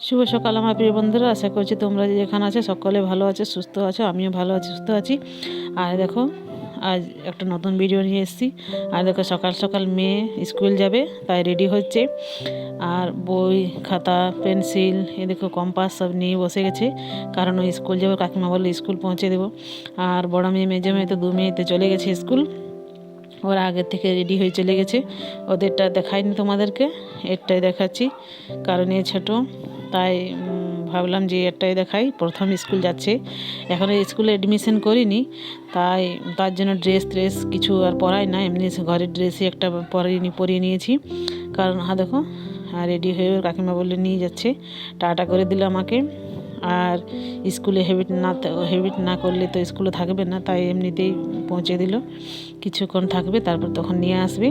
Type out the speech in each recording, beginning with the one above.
শুভ সকাল আমার প্রিয় বন্ধুরা, আশা করছি তোমরা যেখানে আছো সকলে ভালো আছো, সুস্থ আছো। আমিও ভালো আছি, সুস্থ আছি। আর দেখো, আজ একটা নতুন ভিডিও নিয়ে এসেছি। আর দেখো, সকাল সকাল মেয়ে স্কুল যাবে, তাই রেডি হচ্ছে। আর বই, খাতা, পেন্সিল, দেখো কম্পাস সব নিয়ে বসে গেছে, কারণ ওই স্কুল যাবো। কাকিমা বললে স্কুল পৌঁছে দেবো। আর বড় মেয়ে, মেজো মেয়ে তো 2 মেয়েতে চলে গেছে স্কুল। ওরা আগের থেকে রেডি হয়ে চলে গেছে। ওদেরটা দেখাইনি তোমাদেরকে, এরটাই দেখাচ্ছি, কারণ এ ছোটো, তাই ভাবলাম যে এরটাই দেখাই। প্রথম স্কুল যাচ্ছে, এখনও স্কুলে অ্যাডমিশন করিনি, তাই তার জন্য ড্রেস কিছু আর পরাই না, এমনি ঘরের ড্রেসই একটা পরিয়ে নিয়েছি। কারণ দেখো, রেডি হয়ে কাকিমা বললে নিয়ে যাচ্ছে, টাটা করে দিল আমাকে। আর স্কুলে হেবিট না করলে তো স্কুলে থাকবে না, তাই এমনিতেই পৌঁছে দিল। কিছুক্ষণ থাকবে, তারপর তখন নিয়ে আসবে।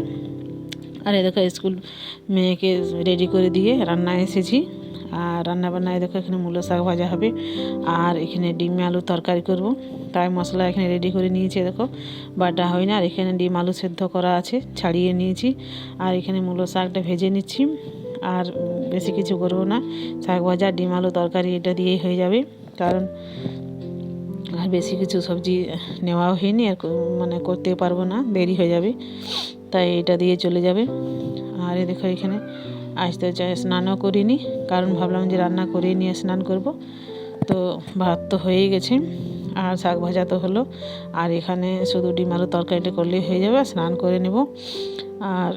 আর দেখো, স্কুল মেয়েকে রেডি করে দিয়ে রান্নায় এসেছি। আর রান্নাবান্নায় দেখো, এখানে মূলো শাক ভাজা হবে, আর এখানে ডিম আলু তরকারি করব, তাই মশলা এখানে রেডি করে নিয়েছি। দেখো, বাটা হয় না। আর এখানে ডিম আলু সেদ্ধ করা আছে, ছাড়িয়ে নিয়েছি। আর এখানে মূলো শাকটা ভেজে নিচ্ছি। আর বেশি কিছু করব না, শাক ভাজা, ডিম আলু তরকারি এটা দিয়েই হয়ে যাবে। কারণ আর বেশি কিছু সবজি নেওয়াও হয়নি, আর মানে করতে পারবো না, দেরি হয়ে যাবে, তাই এটা দিয়ে চলে যাবে। আর দেখো, এখানে আসতে স্নানও করিনি, কারণ ভাবলাম যে রান্না করে নিয়ে স্নান করব। তো ভাত তো হয়েই গেছে, আর শাক ভাজা তো হলো, আর এখানে শুধু ডিম আলু তরকারিটা করলেই হয়ে যাবে। স্নান করে নেব। আর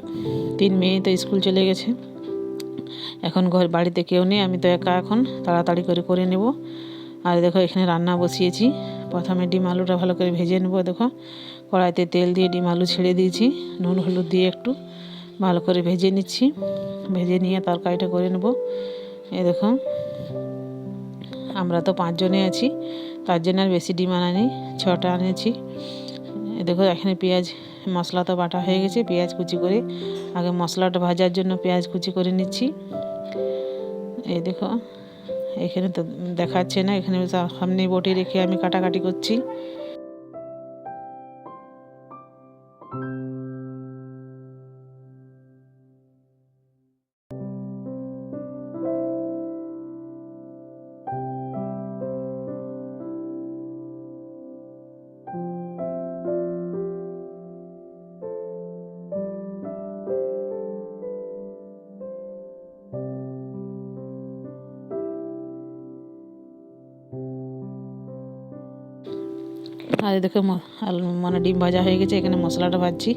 3 মেয়ে তো স্কুল চলে গেছে, এখন বাড়িতে কেউ নেই, আমি তো একা, এখন তাড়াতাড়ি করে নেব। আর দেখো, এখানে রান্না বসিয়েছি। প্রথমে ডিম আলুটা ভালো করে ভেজে নেব। দেখো, কড়াইতে তেল দিয়ে ডিম আলু ছেড়ে দিয়েছি, নুন হলুদ দিয়ে একটু ভালো করে ভেজে নিচ্ছি। ভেজে নিয়ে তরকারিটা করে নেব। দেখো, আমরা তো 5 জনে আছি, তার জন্য আর বেশি ডিম আনানি, 6টা আনেছি। দেখো, এখানে পেঁয়াজ মশলা তো বাটা হয়ে গেছে, পেঁয়াজ কুচি করে আগে মশলাটা ভাজার জন্য পেঁয়াজ কুচি করে নিচ্ছি। দেখো, এখানে তো দেখাচ্ছে না, এখানে সামনে বটি রেখে আমি কাটাকাটি করছি। আর দেখো, মানে ডিম ভাজা হয়ে গেছে, এখানে মশলাটা ভাজছি।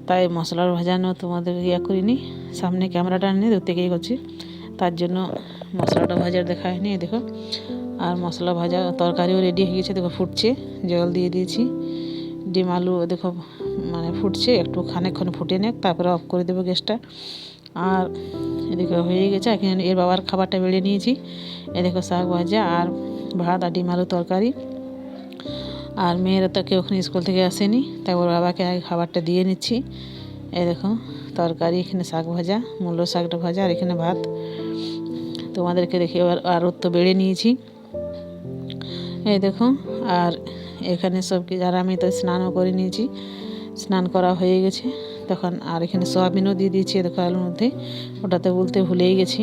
তাই মশলার ভাজানো তোমাদের করিনি, সামনে ক্যামেরাটা নিয়ে দূর থেকেই করছি, তার জন্য মশলাটা ভাজার দেখা হয়নি। দেখো, আর মশলা ভাজা তরকারিও রেডি হয়ে গেছে। দেখো, ফুটছে, জল দিয়ে দিয়েছি। ডিম আলু দেখো মানে ফুটছে, একটু খানিকক্ষণ ফুটে নেক, তারপরে অফ করে দেবো গ্যাসটা। আর এদিকে হয়ে গেছে। এখানে এর বাবার খাবারটা বেড়ে নিয়েছি। দেখো, শাক ভাজা আর ভাত আর ডিম আলু তরকারি। আর মেয়েরা তো কেউ ওখানে স্কুল থেকে আসেনি, তাই ওর বাবাকে আগে খাবারটা দিয়ে নিচ্ছি। দেখো, তরকারি, এখানে শাক ভাজা, মূলো শাকটা ভাজা, আর এখানে ভাত। তোমাদেরকে দেখে আর তো বেড়ে নিয়েছি। দেখো, আর এখানে সব কিছু, আর আমি তো স্নানও করে নিয়েছি, স্নান করা হয়ে গেছে তখন। আর এখানে সয়াবিনও দিয়ে দিয়েছি দেখো আলুর মধ্যে, ওটাতে বলতে ভুলেই গেছি।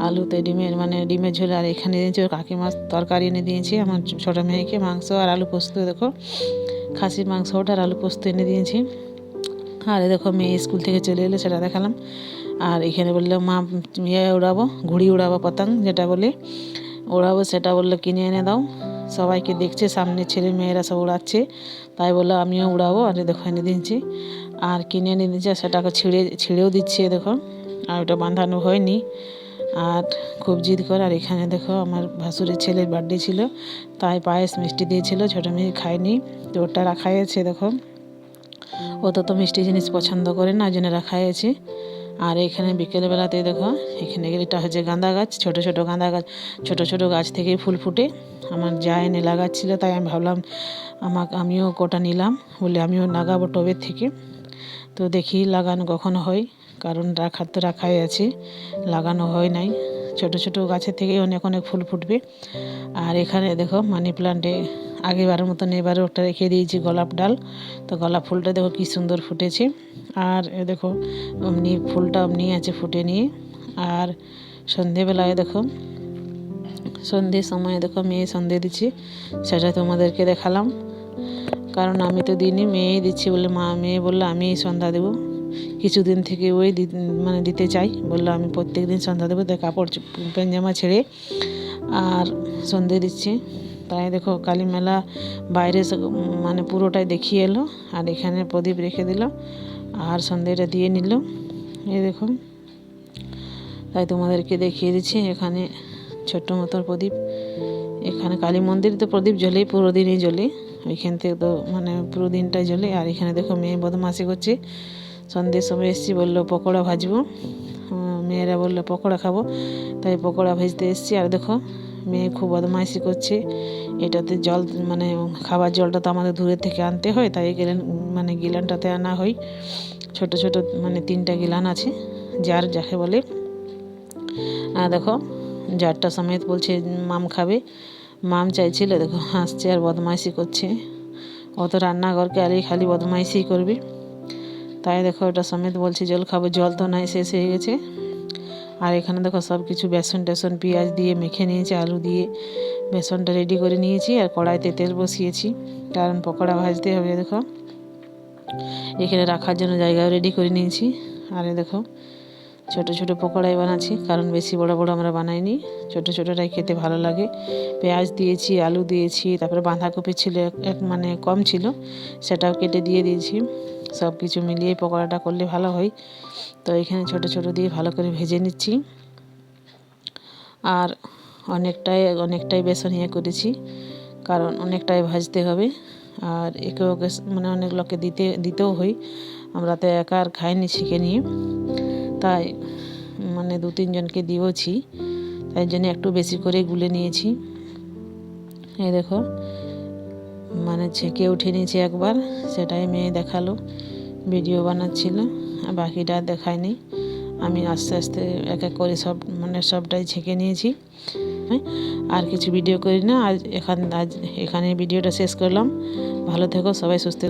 আলুতে ডিমের ঝোল। আর এখানে দিয়েছি ওর কাকিমা তরকারি এনে দিয়েছি আমার ছোটো মেয়েকে, মাংস আর আলু পোস্ত। দেখো, খাসির মাংস ওটা আর আলু পোস্ত এনে দিয়েছি। আর দেখো, মেয়ে স্কুল থেকে চলে এলো, সেটা দেখালাম। আর এখানে বললো মা উড়াবো, ঘুড়ি উড়াবো, পতঙ্গ যেটা বলে উড়াবো, সেটা বললো কিনে এনে দাও। সবাইকে দেখছে, সামনে ছেলে মেয়েরা সব উড়াচ্ছে, তাই বললো আমিও উড়াবো। আর দেখো, এনে দিয়েছি, আর কিনে এনে দিচ্ছে, সেটাকে ছিঁড়েও দিচ্ছে। দেখো, আর ওটা বাঁধানো হয়নি, আর খুব জিদ করে। আর এখানে দেখো, আমার ভাসুরের ছেলের বার্থডে ছিল, তাই পায়েস মিষ্টি দিয়েছিল, ছোটো মেয়ে খায়নি, তো ওটা রাখাই আছে। দেখো, ও তো মিষ্টি জিনিস পছন্দ করে না, ওই জন্য রাখাই আছে। আর এখানে বিকেলবেলাতে দেখো, এখানে এটা হচ্ছে গাঁদা গাছ, ছোট ছোট গাঁদা গাছ, ছোট ছোট গাছ থেকে ফুল ফুটে। আমার যা এনে লাগাচ্ছিল, তাই আমি ভাবলাম আমিও কটা নিলাম, বলে আমিও লাগাবো টবের থেকে। তো দেখি লাগানো কখনো হয়, কারণ রাখাই আছে, লাগানো হয় নাই। ছোট ছোট গাছের থেকে অনেক অনেক ফুল ফুটবে। আর এখানে দেখো, মানি প্লান্টে আগেবারের মতন এবারে ওটা রেখে দিয়েছি গোলাপ ডাল, তো গোলাপ ফুলটা দেখো কি সুন্দর ফুটেছে। আর দেখো, অমনি ফুলটা অমনি আছে ফুটে নিয়ে। আর সন্ধেবেলায় দেখো, সন্ধ্যের সময় দেখো মেয়ে সন্ধে দিচ্ছে, সেটা তোমাদেরকে দেখালাম। কারণ আমি তো দিনই মেয়েই দিচ্ছি বলে মেয়ে বললো আমিই সন্ধ্যা দেবো। কিছুদিন থেকে ওই মানে দিতে চাই, বললো আমি প্রত্যেক দিন সন্ধ্যা দেবো, তাই কাপড় পায়জামা ছেড়ে আর সন্ধে দিচ্ছি। তাই দেখো কালী মেলা বাইরে মানে পুরোটাই দেখিয়ে এলো, আর এখানে প্রদীপ রেখে দিল আর সন্ধেটা দিয়ে নিল। এই দেখো, তাই তোমাদেরকে দেখিয়ে দিচ্ছি। এখানে ছোট্ট মতো প্রদীপ, এখানে কালী মন্দিরে তো প্রদীপ জ্বলেই, পুরো দিনই জ্বলে, ওইখান থেকে তো মানে পুরো দিনটাই জ্বলে। আর এখানে দেখো মেয়ে বদমাশি করছে। সন্ধ্যের সময় এসেছি, বললো পকোড়া ভাজবো, মেয়েরা বললো পকোড়া খাবো, তাই পকোড়া ভাজতে এসেছি। আর দেখো মেয়ে খুব বদমাইশি করছে। এটাতে জল মানে খাবার জলটা তো আমাদের দূরের থেকে আনতে হয়, তাই মানে গিলানটাতে আনা হয়। ছোট ছোট মানে 3টা গিলান আছে, জার যাকে বলে। আর দেখো জারটা সমেত বলছে মাম খাবে। মাম চাইছিল, দেখো হাসছে আর বদমাইশি করছে। ও তো রান্নাঘরকে আর খালি বদমাইশি করবে, তাই দেখো ওটা সমেত বলছে জল খাবো। জল তো নাই, শেষ হয়ে গেছে। আর এখানে দেখো সব কিছু বেসন টেসন পেঁয়াজ দিয়ে মেখে নিয়েছি, আলু দিয়ে বেসনটা রেডি করে নিয়েছি। আর কড়াইতে তেল বসিয়েছি, কারণ পকোড়া ভাজতে হবে। দেখো এখানে রাখার জন্য জায়গাও রেডি করে নিয়েছি। আর দেখো ছোট ছোট পকোড়াই বানাচ্ছি, কারণ বেশি বড় বড় আমরা বানাইনি, ছোট ছোটটাই খেতে ভালো লাগে। পেঁয়াজ দিয়েছি, আলু দিয়েছি, তারপরে বাঁধাকপি ছিল এক মানে কম ছিল, সেটাও কেটে দিয়ে দিয়েছি। সব কিছু মিলিয়ে পকোড়াটা করলে ভালো হয়। তো এখানে ছোট ছোট দিয়ে ভালো করে ভেজে নিচ্ছি। আর অনেকটাই বেসন করেছি, কারণ অনেকটাই ভাজতে হবে। আর একে ওকে মানে অনেক লোককে দিতেও হয়, আমরা তো একা আর খাইনি শিখে নিয়ে, তাই মানে 2-3 জনকে দিয়েওছি, তাই জন্য একটু বেশি করে গুলে নিয়েছি। এই দেখো মানে ছেঁকে উঠে নিয়েছি একবার, সেটাই মেয়ে দেখালো, ভিডিও বানাচ্ছিল, আর বাকিটা দেখায়নি। আমি আস্তে আস্তে এক এক করে সবটাই ছেঁকে নিয়েছি। আর কিছু ভিডিও করি না। আজ এখানে ভিডিওটা শেষ করলাম। ভালো থেকো সবাই, সুস্থ।